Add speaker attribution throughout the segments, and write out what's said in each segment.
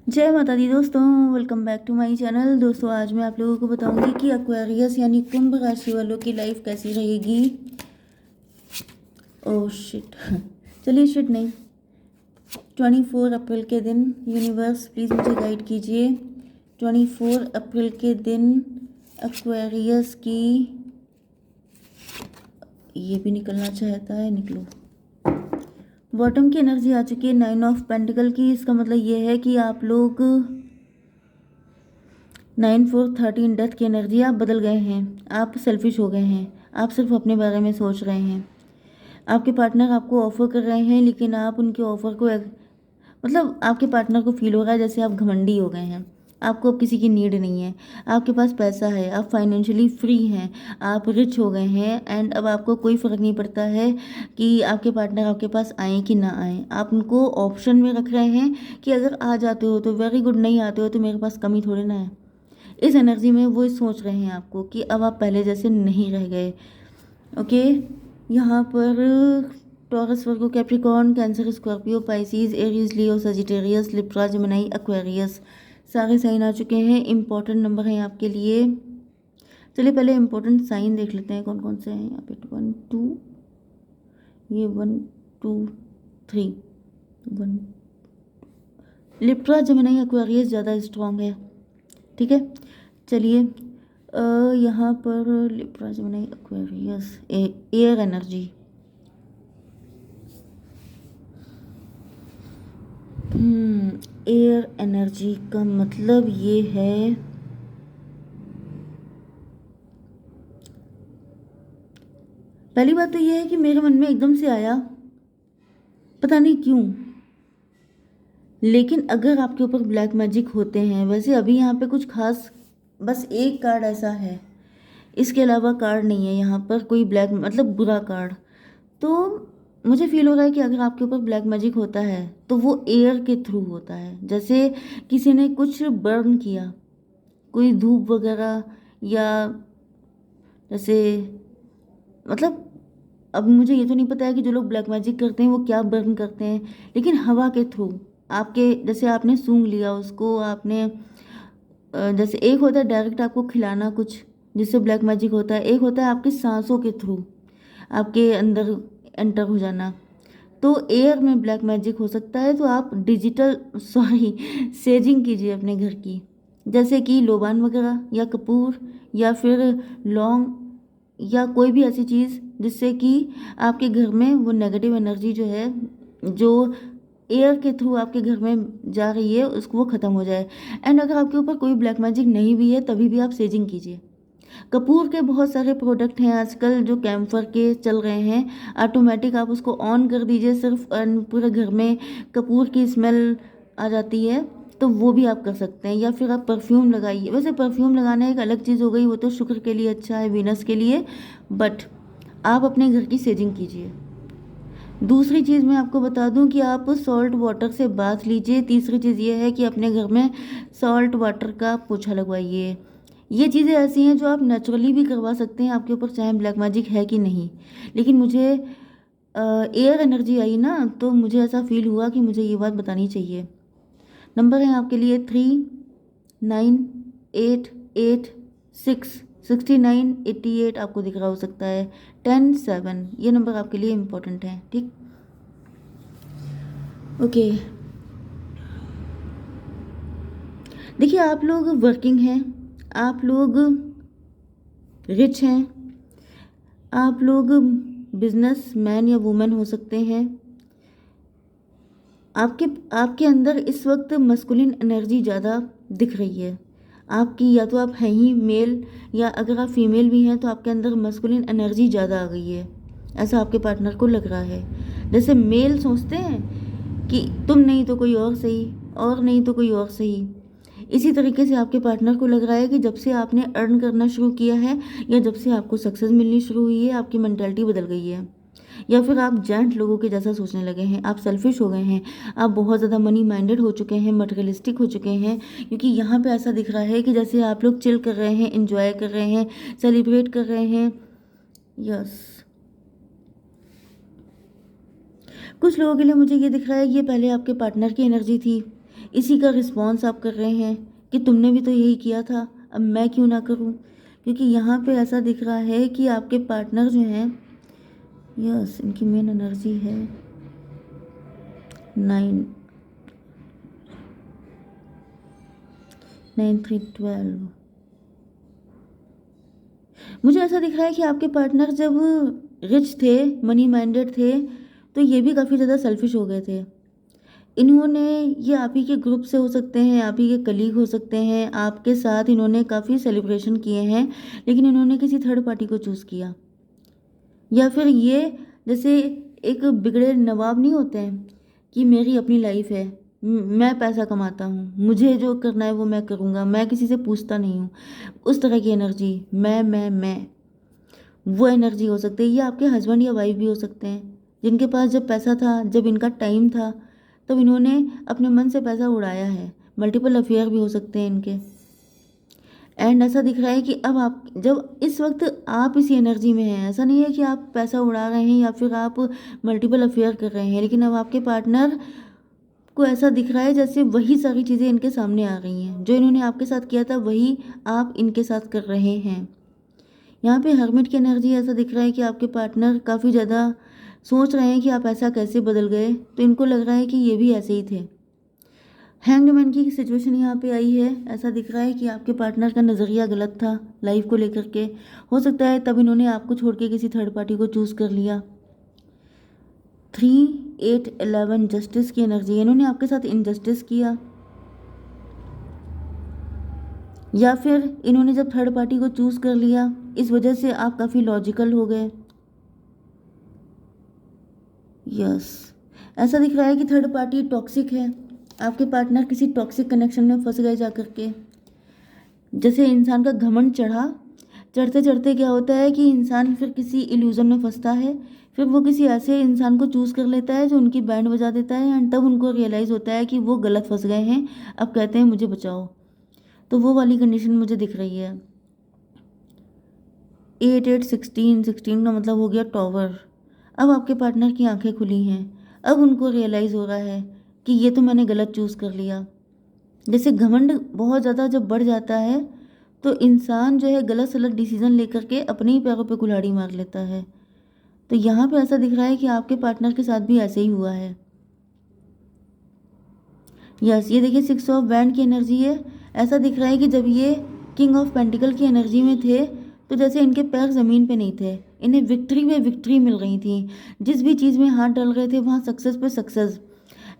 Speaker 1: जय माता दी दोस्तों, welcome back to my channel. दोस्तों आज मैं आप लोगों को बताऊंगी कि एक्वेरियस यानी कुंभ राशि वालों की लाइफ कैसी रहेगी। ओह शिट चलिए शिट नहीं, 24 अप्रैल के दिन यूनिवर्स प्लीज़ मुझे गाइड कीजिए। 24 अप्रैल के दिन एक्वेरियस की, ये भी निकलना चाहता है, निकलो। बॉटम की एनर्जी आ चुकी है 9 ऑफ पेंटिकल की। इसका मतलब ये है कि आप लोग 9 4 13 डेथ की एनर्जी, आप बदल गए हैं, आप सेल्फिश हो गए हैं, आप सिर्फ अपने बारे में सोच रहे हैं। आपके पार्टनर आपको ऑफर कर रहे हैं लेकिन आप उनके ऑफर को मतलब आपके पार्टनर को फील हो रहा है जैसे आप घमंडी हो गए हैं। आपको अब किसी की नीड नहीं है, आपके पास पैसा है, आप फाइनेंशियली फ्री हैं, आप रिच हो गए हैं एंड अब आपको कोई फ़र्क नहीं पड़ता है कि आपके पार्टनर आपके पास आए कि ना आए। आप उनको ऑप्शन में रख रहे हैं कि अगर आ जाते हो तो वेरी गुड, नहीं आते हो तो मेरे पास कमी थोड़ी ना है। इस एनर्जी में वो सोच रहे हैं आपको कि अब आप पहले जैसे नहीं रह गए। ओके, यहाँ पर Taurus, Virgo, Capricorn, Cancer, Scorpio, Pisces, Aries, Leo, Sagittarius, Libra, Gemini, Aquarius सारे साइन आ चुके हैं। इंपॉर्टेंट नंबर हैं आपके लिए। चलिए पहले इंपॉर्टेंट साइन देख लेते हैं कौन कौन से हैं यहाँ पे। 1 2, ये 1 2 3 1। लिब्रा, जेमिनी, एक्वेरियस ज़्यादा स्ट्रॉन्ग है, ठीक है। चलिए यहाँ पर Libra, Gemini, Aquarius, air energy. Air energy का मतलब ये है, पहली बात तो ये है कि मेरे मन में एकदम से आया, पता नहीं क्यों, लेकिन अगर आपके ऊपर ब्लैक मैजिक होते हैं, वैसे अभी यहाँ पे कुछ खास, बस एक कार्ड ऐसा है, इसके अलावा कार्ड नहीं है यहाँ पर कोई ब्लैक, मतलब बुरा कार्ड। तो मुझे फील हो रहा है कि अगर आपके ऊपर ब्लैक मैजिक होता है तो वो एयर के थ्रू होता है, जैसे किसी ने कुछ बर्न किया, कोई धूप वगैरह, या जैसे, मतलब अब मुझे ये तो नहीं पता है कि जो लोग ब्लैक मैजिक करते हैं वो क्या बर्न करते हैं, लेकिन हवा के थ्रू आपके, जैसे आपने सूंघ लिया उसको, आपने जैसे एक होता है डायरेक्ट आपको खिलाना कुछ जिससे ब्लैक मैजिक होता है, एक होता है आपकी सांसों के थ्रू आपके अंदर एंटर हो जाना। तो एयर में ब्लैक मैजिक हो सकता है, तो आप डिजिटल सॉरी सेजिंग कीजिए अपने घर की, जैसे कि लोबान वगैरह या कपूर या फिर लौंग या कोई भी ऐसी चीज़ जिससे कि आपके घर में वो नेगेटिव एनर्जी जो है, जो एयर के थ्रू आपके घर में जा रही है, उसको वो ख़त्म हो जाए। एंड अगर आपके ऊपर कोई ब्लैक मैजिक नहीं भी है तभी भी आप सेजिंग कीजिए। कपूर के बहुत सारे प्रोडक्ट हैं आजकल जो कैम्फर के चल रहे हैं, ऑटोमेटिक आप उसको ऑन कर दीजिए सिर्फ, पूरे घर में कपूर की स्मेल आ जाती है, तो वो भी आप कर सकते हैं। या फिर आप परफ्यूम लगाइए, वैसे परफ्यूम लगाना एक अलग चीज़ हो गई, वो तो शुक्र के लिए अच्छा है, वीनस के लिए, बट आप अपने घर की सेजिंग कीजिए। दूसरी चीज़ मैं आपको बता दूं कि आप सॉल्ट वाटर से बाथ लीजिए। तीसरी चीज़ ये है कि अपने घर में सॉल्ट वाटर का पोछा लगवाइए। ये चीज़ें ऐसी हैं जो आप नेचुरली भी करवा सकते हैं आपके ऊपर, चाहे ब्लैक मैजिक है कि नहीं। लेकिन मुझे एयर एनर्जी आई ना, तो मुझे ऐसा फील हुआ कि मुझे ये बात बतानी चाहिए। नंबर है आपके लिए 3 9 8 8 6 69 88, आपको दिख रहा हो सकता है 10 7, ये नंबर आपके लिए इम्पोर्टेंट है, ठीक। ओके, देखिए आप लोग वर्किंग हैं, आप लोग रिच हैं, आप लोग बिजनेस मैन या वुमेन हो सकते हैं। आपके आपके अंदर इस वक्त मस्कुलिन एनर्जी ज़्यादा दिख रही है आपकी, या तो आप हैं ही मेल, या अगर आप फीमेल भी हैं तो आपके अंदर मस्कुलिन एनर्जी ज़्यादा आ गई है, ऐसा आपके पार्टनर को लग रहा है। जैसे मेल सोचते हैं कि तुम नहीं तो कोई और सही, और नहीं तो कोई और सही, इसी तरीके से आपके पार्टनर को लग रहा है कि जब से आपने अर्न करना शुरू किया है, या जब से आपको सक्सेस मिलनी शुरू हुई है, आपकी मेंटालिटी बदल गई है, या फिर आप जेंट लोगों के जैसा सोचने लगे हैं, आप सेल्फिश हो गए हैं, आप बहुत ज़्यादा मनी माइंडेड हो चुके हैं, मटेरियलिस्टिक हो चुके हैं। क्योंकि यहाँ पे ऐसा दिख रहा है कि जैसे आप लोग चिल कर रहे हैं, एंजॉय कर रहे हैं, सेलिब्रेट कर रहे हैं। यस, कुछ लोगों के लिए मुझे ये दिख रहा है कि ये पहले आपके पार्टनर की एनर्जी थी, इसी का रिस्पॉन्स आप कर रहे हैं कि तुमने भी तो यही किया था, अब मैं क्यों ना करूं। क्योंकि यहाँ पे ऐसा दिख रहा है कि आपके पार्टनर जो हैं, यस, इनकी मेन एनर्जी है 9, 9 3 12। मुझे ऐसा दिख रहा है कि आपके पार्टनर जब रिच थे, मनी माइंडेड थे, तो ये भी काफ़ी ज़्यादा सेल्फिश हो गए थे। इन्होंने, ये आप ही के ग्रुप से हो सकते हैं, आप ही के कलीग हो सकते हैं, आपके साथ इन्होंने काफ़ी सेलिब्रेशन किए हैं, लेकिन इन्होंने किसी थर्ड पार्टी को चूज़ किया। या फिर ये जैसे एक बिगड़े नवाब नहीं होते हैं कि मेरी अपनी लाइफ है, मैं पैसा कमाता हूँ, मुझे जो करना है वो मैं करूँगा, मैं किसी से पूछता नहीं हूँ, उस तरह की एनर्जी, मैं, वो एनर्जी हो सकती है। ये आपके हस्बैंड या वाइफ भी हो सकते हैं, जिनके पास जब पैसा था, जब इनका टाइम था, तब इन्होंने अपने मन से पैसा उड़ाया है। मल्टीपल अफेयर भी हो सकते हैं इनके। एंड ऐसा दिख रहा है कि अब आप, जब इस वक्त आप इसी एनर्जी में हैं, ऐसा नहीं है कि आप पैसा उड़ा रहे हैं या फिर आप मल्टीपल अफेयर कर रहे हैं, लेकिन अब आपके पार्टनर को ऐसा दिख रहा है जैसे वही सारी चीज़ें इनके सामने आ रही हैं, जो इन्होंने आपके साथ किया था वही आप इनके साथ कर रहे हैं। यहाँ पे हर्मिट की एनर्जी, ऐसा दिख रहा है कि आपके पार्टनर काफ़ी ज़्यादा सोच रहे हैं कि आप ऐसा कैसे बदल गए, तो इनको लग रहा है कि ये भी ऐसे ही थे। हैंग्ड मैन की सिचुएशन यहाँ पे आई है। ऐसा दिख रहा है कि आपके पार्टनर का नज़रिया गलत था लाइफ को लेकर के, हो सकता है तब इन्होंने आपको छोड़ के किसी थर्ड पार्टी को चूज़ कर लिया। 3 8 11 जस्टिस की एनर्जी, इन्होंने आपके साथ इनजस्टिस किया, या फिर इन्होंने जब थर्ड पार्टी को चूज़ कर लिया, इस वजह से आप काफ़ी लॉजिकल हो गए। यस, ऐसा दिख रहा है कि थर्ड पार्टी टॉक्सिक है, आपके पार्टनर किसी टॉक्सिक कनेक्शन में फंस गए जा करके। जैसे इंसान का घमंड चढ़ते चढ़ते क्या होता है कि इंसान फिर किसी इल्यूजन में फंसता है, फिर वो किसी ऐसे इंसान को चूज़ कर लेता है जो उनकी बैंड बजा देता है, एंड तब उनको रियलाइज़ होता है कि वो गलत फंस गए हैं, अब कहते हैं मुझे बचाओ। तो वो वाली कंडीशन मुझे दिख रही है। 8 8 16 16 का मतलब हो गया टॉवर। अब आपके पार्टनर की आंखें खुली हैं, अब उनको रियलाइज़ हो रहा है कि ये तो मैंने गलत चूज़ कर लिया। जैसे घमंड बहुत ज़्यादा जब बढ़ जाता है, तो इंसान जो है गलत सलत डिसीजन लेकर के अपने ही पैरों पे कुल्हाड़ी मार लेता है। तो यहाँ पे ऐसा दिख रहा है कि आपके पार्टनर के साथ भी ऐसे ही हुआ है। यस, ये देखिए 6 ऑफ बैंड की एनर्जी है। ऐसा दिख रहा है कि जब ये किंग ऑफ पेंटिकल की एनर्जी में थे, तो जैसे इनके पैर ज़मीन पे नहीं थे, इन्हें विक्ट्री पे विक्ट्री मिल रही थी, जिस भी चीज़ में हाथ डाल रहे थे वहाँ सक्सेस पे सक्सेस।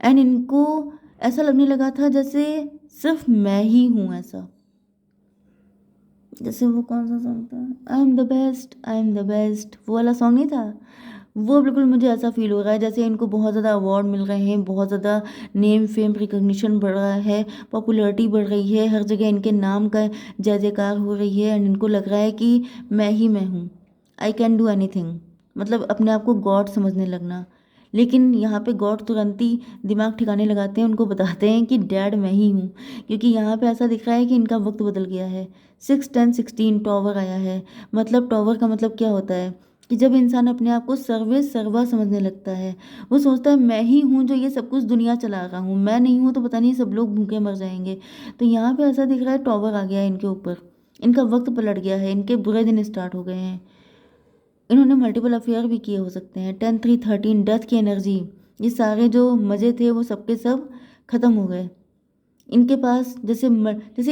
Speaker 1: एंड इनको ऐसा लगने लगा था जैसे सिर्फ मैं ही हूँ ऐसा। जैसे वो कौन सा सॉन्ग था, I am the best, I am the best, वो वाला सॉन्ग नहीं था, वो बिल्कुल मुझे ऐसा फील हो रहा है जैसे इनको बहुत ज़्यादा अवार्ड मिल रहे हैं, बहुत ज़्यादा नेम फेम रिकग्निशन बढ़ रहा है, पॉपुलैरिटी बढ़ रही है, हर जगह इनके नाम का जय जयकार हो रही है, एंड इनको लग रहा है कि मैं ही मैं हूँ, आई कैन डू एनीथिंग, मतलब अपने आप को गॉड समझने लगना। लेकिन यहाँ पे गॉड तुरंत ही दिमाग ठिकाने लगाते हैं, उनको बताते हैं कि डैड मैं ही हूँ, क्योंकि यहाँ पे ऐसा दिख रहा है कि इनका वक्त बदल गया है। 6 10 16 टॉवर आया है। मतलब टॉवर का मतलब क्या होता है कि जब इंसान अपने आप को सर्वे सर्वा समझने लगता है, वो सोचता है मैं ही हूँ जो ये सब कुछ दुनिया चला रहा हूँ, मैं नहीं हूँ तो पता नहीं सब लोग भूखे मर जाएंगे। तो यहाँ पे ऐसा दिख रहा है टॉवर आ गया है इनके ऊपर, इनका वक्त पलट गया है, इनके बुरे दिन स्टार्ट हो गए हैं। इन्होंने मल्टीपल अफेयर भी किए हो सकते हैं। 10 3 13 डेथ की एनर्जी, ये सारे जो मज़े थे वो सबके सब खत्म हो गए। इनके पास जैसे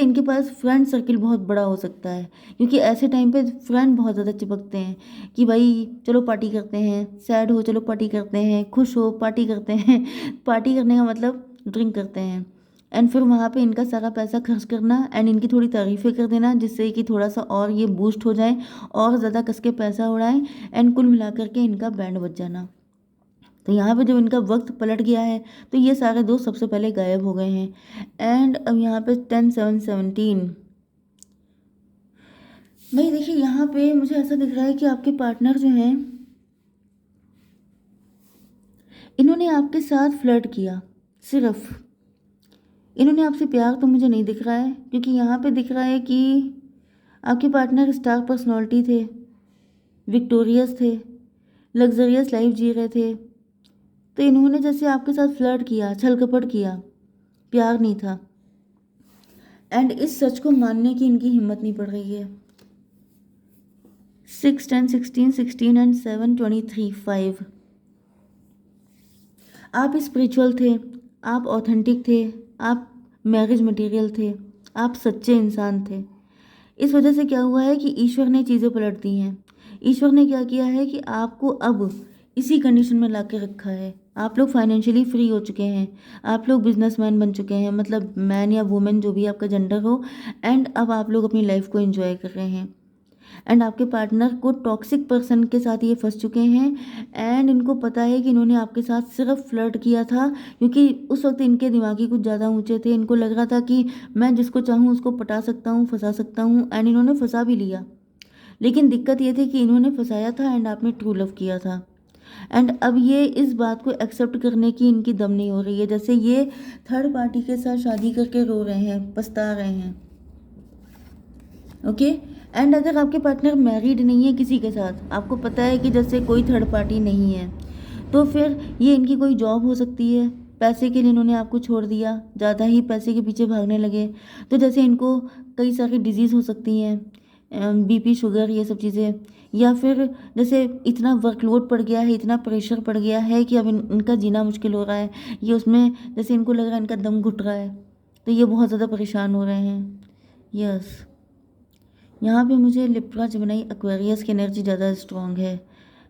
Speaker 1: इनके पास फ्रेंड सर्किल बहुत बड़ा हो सकता है, क्योंकि ऐसे टाइम पे फ्रेंड बहुत ज़्यादा चिपकते हैं कि भाई चलो पार्टी करते हैं, सैड हो चलो पार्टी करते हैं, खुश हो पार्टी करते हैं। पार्टी करने का मतलब ड्रिंक करते हैं, एंड फिर वहाँ पे इनका सारा पैसा खर्च करना, एंड इनकी थोड़ी तारीफ़ें कर देना जिससे कि थोड़ा सा और ये बूस्ट हो जाए, और ज़्यादा कस के पैसा उड़ाएं, एंड कुल मिलाकर के इनका बैंड बज जाना। तो यहाँ पे जब इनका वक्त पलट गया है, तो ये सारे दोस्त सबसे पहले गायब हो गए हैं। एंड अब यहाँ पे 10 7 17, भाई देखिए यहाँ पे मुझे ऐसा दिख रहा है कि आपके पार्टनर जो हैं, इन्होंने आपके साथ फ्लर्ट किया, सिर्फ इन्होंने आपसे प्यार तो मुझे नहीं दिख रहा है, क्योंकि यहाँ पे दिख रहा है कि आपके पार्टनर स्टार पर्सनालिटी थे, विक्टोरियस थे, लग्जरियस लाइफ जी रहे थे। तो इन्होंने जैसे आपके साथ फ्लर्ट किया, छल कपट किया, प्यार नहीं था। एंड इस सच को मानने की इनकी हिम्मत नहीं पड़ रही है। 6 10 16 16 एंड 7 23 5। आप स्पिरिचुअल थे, आप ऑथेंटिक थे, आप मैरिज मटेरियल थे, आप सच्चे इंसान थे। इस वजह से क्या हुआ है कि ईश्वर ने चीज़ें पलट दी हैं। ईश्वर ने क्या किया है कि आपको अब इसी कंडीशन में ला के रखा है। आप लोग फाइनेंशियली फ्री हो चुके हैं, आप लोग बिजनेसमैन बन चुके हैं, मतलब मैन या वुमेन जो भी आपका जेंडर हो। एंड अब आप लोग अपनी लाइफ को एंजॉय कर रहे हैं। एंड आपके पार्टनर को टॉक्सिक पर्सन के साथ ये फंस चुके हैं। एंड इनको पता है कि इन्होंने आपके साथ सिर्फ फ्लर्ट किया था, क्योंकि उस वक्त इनके दिमागी कुछ ज़्यादा ऊंचे थे। इनको लग रहा था कि मैं जिसको चाहूँ उसको पटा सकता हूँ, फंसा सकता हूँ। एंड इन्होंने फंसा भी लिया। लेकिन दिक्कत ये थी कि इन्होंने फंसाया था एंड आपने ट्रू लव किया था। एंड अब ये इस बात को एक्सेप्ट करने की इनकी दम नहीं हो रही है। जैसे ये थर्ड पार्टी के साथ शादी करके रो रहे हैं, पछता रहे हैं। ओके। एंड अगर आपके पार्टनर मैरिड नहीं है किसी के साथ, आपको पता है कि जैसे कोई थर्ड पार्टी नहीं है, तो फिर ये इनकी कोई जॉब हो सकती है। पैसे के लिए इन्होंने आपको छोड़ दिया, ज़्यादा ही पैसे के पीछे भागने लगे, तो जैसे इनको कई सारी डिजीज़ हो सकती हैं, बीपी, शुगर, ये सब चीज़ें। या फिर जैसे इतना वर्कलोड पड़ गया है, इतना प्रेशर पड़ गया है कि अब इनका जीना मुश्किल हो रहा है। ये उसमें जैसे इनको लग रहा है इनका दम घुट रहा है, तो ये बहुत ज़्यादा परेशान हो रहे हैं। यस, यहाँ पे मुझे लिब्रा, जेमिनी, एक्वेरियस की एनर्जी ज़्यादा स्ट्रॉन्ग है।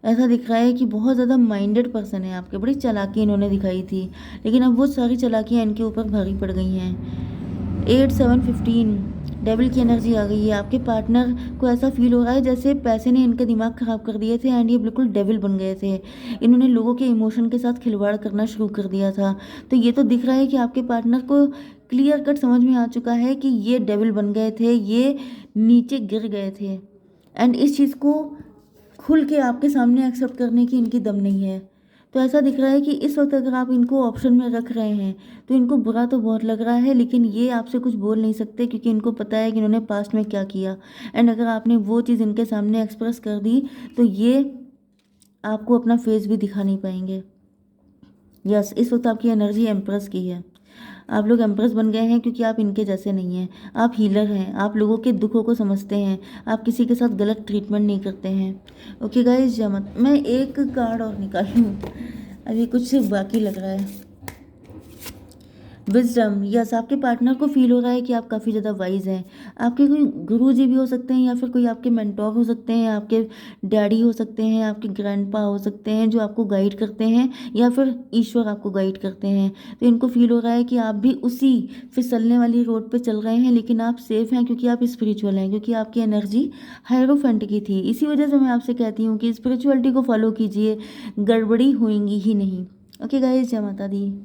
Speaker 1: ऐसा दिख रहा है कि बहुत ज़्यादा माइंडेड पर्सन है आपके, बड़ी चालाकी इन्होंने दिखाई थी, लेकिन अब वो सारी चालाकियाँ इनके ऊपर भारी पड़ गई हैं। 8 7 15 डेविल की एनर्जी आ गई है। आपके पार्टनर को ऐसा फील हो रहा है जैसे पैसे ने इनके दिमाग ख़राब कर दिए थे एंड ये बिल्कुल डेविल बन गए थे। इन्होंने लोगों के इमोशन के साथ खिलवाड़ करना शुरू कर दिया था। तो ये तो दिख रहा है कि आपके पार्टनर को क्लियर कट समझ में आ चुका है कि ये डेविल बन गए थे, ये नीचे गिर गए थे। एंड इस चीज़ को खुल के आपके सामने एक्सेप्ट करने की इनकी दम नहीं है। तो ऐसा दिख रहा है कि इस वक्त अगर आप इनको ऑप्शन में रख रहे हैं तो इनको बुरा तो बहुत लग रहा है, लेकिन ये आपसे कुछ बोल नहीं सकते क्योंकि इनको पता है कि इन्होंने पास्ट में क्या किया। एंड अगर आपने वो चीज़ इनके सामने एक्सप्रेस कर दी तो ये आपको अपना फेस भी दिखा नहीं पाएंगे। यस, इस वक्त आपकी एनर्जी एम्प्रेस की है। आप लोग एम्प्रेस बन गए हैं क्योंकि आप इनके जैसे नहीं हैं। आप हीलर हैं, आप लोगों के दुखों को समझते हैं, आप किसी के साथ गलत ट्रीटमेंट नहीं करते हैं। ओके गाइस, जमत मैं एक कार्ड और निकालूँ, अभी कुछ बाकी लग रहा है। विजडम, यस, आपके पार्टनर को फील हो रहा है कि आप काफ़ी ज़्यादा वाइज हैं। आपके कोई गुरु जी भी हो सकते हैं, या फिर कोई आपके मेंटोर हो सकते हैं, आपके डैडी हो सकते हैं, आपके ग्रैंडपा हो सकते हैं जो आपको गाइड करते हैं, या फिर ईश्वर आपको गाइड करते हैं। तो इनको फील हो रहा है कि आप भी उसी फिसलने वाली रोड पे चल रहे हैं, लेकिन आप सेफ हैं क्योंकि आप स्पिरिचुअल हैं, क्योंकि आपकी एनर्जी हायरोफेंट की थी। इसी वजह से मैं आपसे कहती हूँ कि स्पिरिचुअलिटी को फॉलो कीजिए, गड़बड़ी होएंगी ही नहीं। ओके गाइस, जय माता दी।